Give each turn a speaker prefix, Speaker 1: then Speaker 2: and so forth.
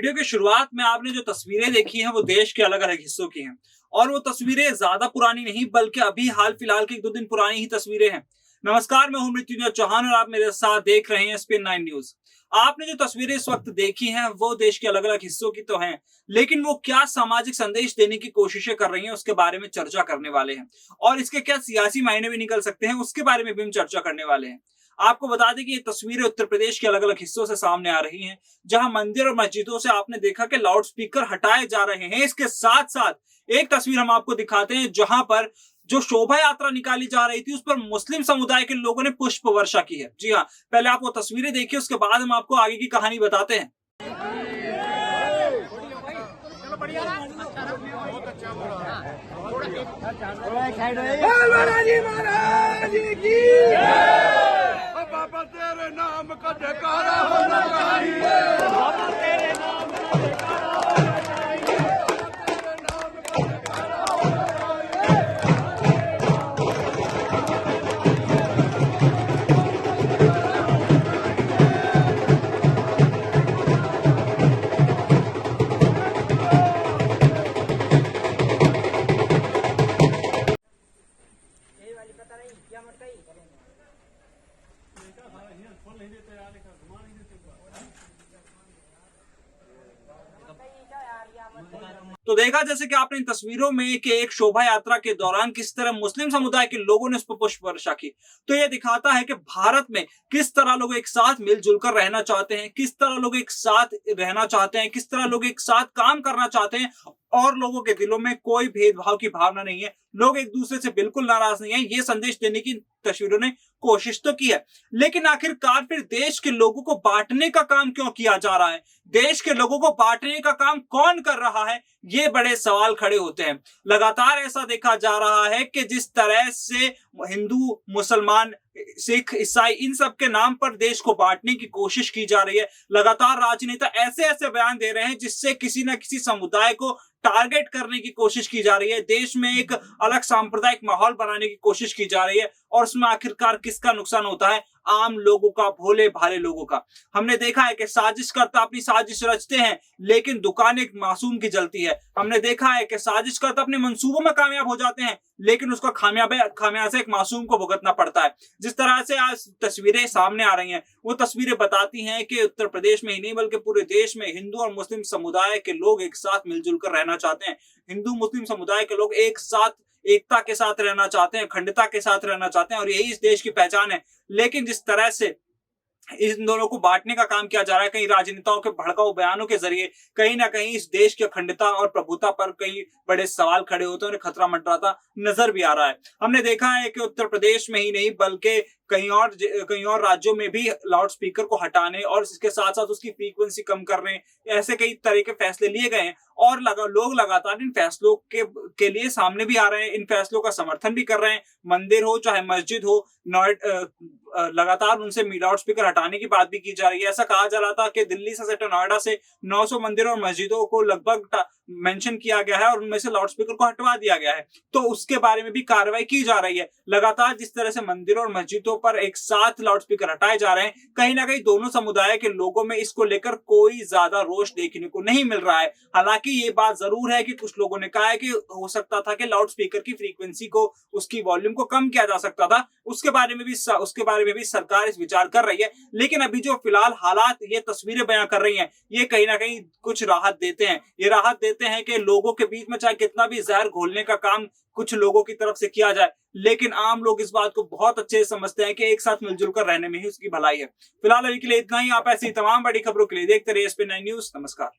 Speaker 1: Video की शुरुआत में आपने जो तस्वीरें देखी हैं वो देश के अलग अलग हिस्सों की हैं और वो तस्वीरें ज्यादा पुरानी नहीं बल्कि अभी हाल फिलहाल की 1-2 दिन पुरानी ही तस्वीरें हैं। नमस्कार, मैं हूं मृत्युंजय चौहान और आप मेरे साथ देख रहे हैं स्पिन 9 न्यूज। आपने जो तस्वीरें इस वक्त देखी हैं वो देश के अलग अलग हिस्सों की तो हैं, लेकिन वो क्या सामाजिक संदेश देने की कोशिशें कर रही हैं उसके बारे में चर्चा करने वाले हैं और इसके क्या सियासी मायने भी निकल सकते हैं उसके बारे में भी हम चर्चा करने वाले हैं। आपको बता दें कि ये तस्वीरें उत्तर प्रदेश के अलग अलग हिस्सों से सामने आ रही हैं, जहां मंदिर और मस्जिदों से आपने देखा कि लाउड स्पीकर हटाए जा रहे हैं। इसके साथ साथ एक तस्वीर हम आपको दिखाते हैं जहां पर जो शोभा यात्रा निकाली जा रही थी उस पर मुस्लिम समुदाय के लोगों ने पुष्प वर्षा की है। जी हाँ, पहले आप वो तस्वीरें देखिए, उसके बाद हम आपको आगे की कहानी बताते हैं।
Speaker 2: बाबा तेरे नाम का जयकारा होना चाहिए। बाबा तेरे नाम का जयकारा होना चाहिए। तेरे नाम का जयकारा होना
Speaker 1: तो देखा जैसे कि आपने इन तस्वीरों में कि एक शोभा यात्रा के दौरान किस तरह मुस्लिम समुदाय के लोगों ने उस पर पुष्प वर्षा की। तो ये दिखाता है कि भारत में किस तरह लोग एक साथ मिलजुल कर रहना चाहते हैं, किस तरह लोग एक साथ रहना चाहते हैं, किस तरह लोग एक साथ काम करना चाहते हैं और लोगों के दिलों में कोई भेदभाव की भावना नहीं है। लोग एक दूसरे से बिल्कुल नाराज नहीं है। ये संदेश देने की तस्वीरों ने कोशिश तो की है, लेकिन आखिरकार फिर देश के लोगों को बांटने का काम क्यों किया जा रहा है? देश के लोगों को बांटने का काम कौन कर रहा है? ये बड़े सवाल खड़े होते हैं। लगातार ऐसा देखा जा रहा है कि जिस तरह से हिंदू, मुसलमान, सिख, ईसाई, इन सब के नाम पर देश को बांटने की कोशिश की जा रही है। लगातार राजनेता ऐसे ऐसे बयान दे रहे हैं जिससे किसी न किसी समुदाय को टारगेट करने की कोशिश की जा रही है। देश में एक अलग सांप्रदायिक माहौल बनाने की कोशिश की जा रही है और उसमें आखिरकार किसका नुकसान होता है? आम लोगों का, भोले भाले लोगों का। हमने देखा है कि साजिशकर्ता अपनी साजिश रचते हैं लेकिन दुकान एक मासूम की जलती है। हमने देखा है कि साजिशकर्ता अपने मंसूबों में कामयाब हो जाते हैं लेकिन उसका खामियाजा एक मासूम को भुगतना पड़ता है। जिस तरह से आज तस्वीरें सामने आ रही हैं वो तस्वीरें बताती हैं कि उत्तर प्रदेश में ही नहीं बल्कि पूरे देश में हिंदू और मुस्लिम समुदाय के लोग एक साथ मिलजुल कर रहना चाहते हैं। हिंदू मुस्लिम समुदाय के लोग एक साथ एकता के साथ रहना चाहते हैं, अखंडता के साथ रहना चाहते हैं और यही इस देश की पहचान है। लेकिन जिस तरह से इन दोनों को बांटने का काम किया जा रहा है, कई राजनेताओं के भड़काऊ बयानों के जरिए कहीं ना कहीं इस देश की अखंडता और प्रभुता पर कई बड़े सवाल खड़े होते हैं और खतरा मंडराता नजर भी आ रहा है। हमने देखा है कि उत्तर प्रदेश में ही नहीं बल्कि कई और राज्यों में भी लाउड स्पीकर को हटाने और इसके साथ साथ उसकी फ्रीक्वेंसी कम करने, ऐसे कई तरह के फैसले लिए गए हैं और लोग लगातार इन फैसलों के लिए सामने भी आ रहे हैं, इन फैसलों का समर्थन भी कर रहे हैं। मंदिर हो चाहे मस्जिद हो, लगातार उनसे लाउड स्पीकर हटाने की बात भी की जा रही है। ऐसा कहा जा रहा था कि दिल्ली से सेक्टर नोएडा से 900 मंदिरों और मस्जिदों को लगभग मेंशन किया गया है और उनमें से लाउड स्पीकर को हटवा दिया गया है, तो उसके बारे में भी कार्रवाई की जा रही है। लगातार जिस तरह से मंदिरों और मस्जिदों पर एक साथ लाउड स्पीकर हटाए जा रहे हैं, कहीं ना कहीं दोनों समुदाय के लोगों में इसको लेकर कोई ज्यादा रोष देखने को नहीं मिल रहा है। हालांकि ये बात जरूर है कि कुछ लोगों ने कहा है कि हो सकता था कि लाउड स्पीकर की फ्रीक्वेंसी को, उसकी वॉल्यूम को कम किया जा सकता था। उसके बारे में भी सरकार इस विचार कर रही है। लेकिन अभी जो फिलहाल हालात ये तस्वीरें बयां कर रही हैं, ये कहीं ना कहीं कुछ राहत देते हैं। ये राहत देते हैं कि लोगों के बीच में चाहे कितना भी जहर घोलने का काम कुछ लोगों की तरफ से किया जाए, लेकिन आम लोग इस बात को बहुत अच्छे से समझते हैं कि एक साथ मिलजुल कर रहने में ही उसकी भलाई है। फिलहाल अभी के लिए इतना ही। आप ऐसी तमाम बड़ी खबरों के लिए देखते रहिए स्पिन 9 न्यूज। नमस्कार।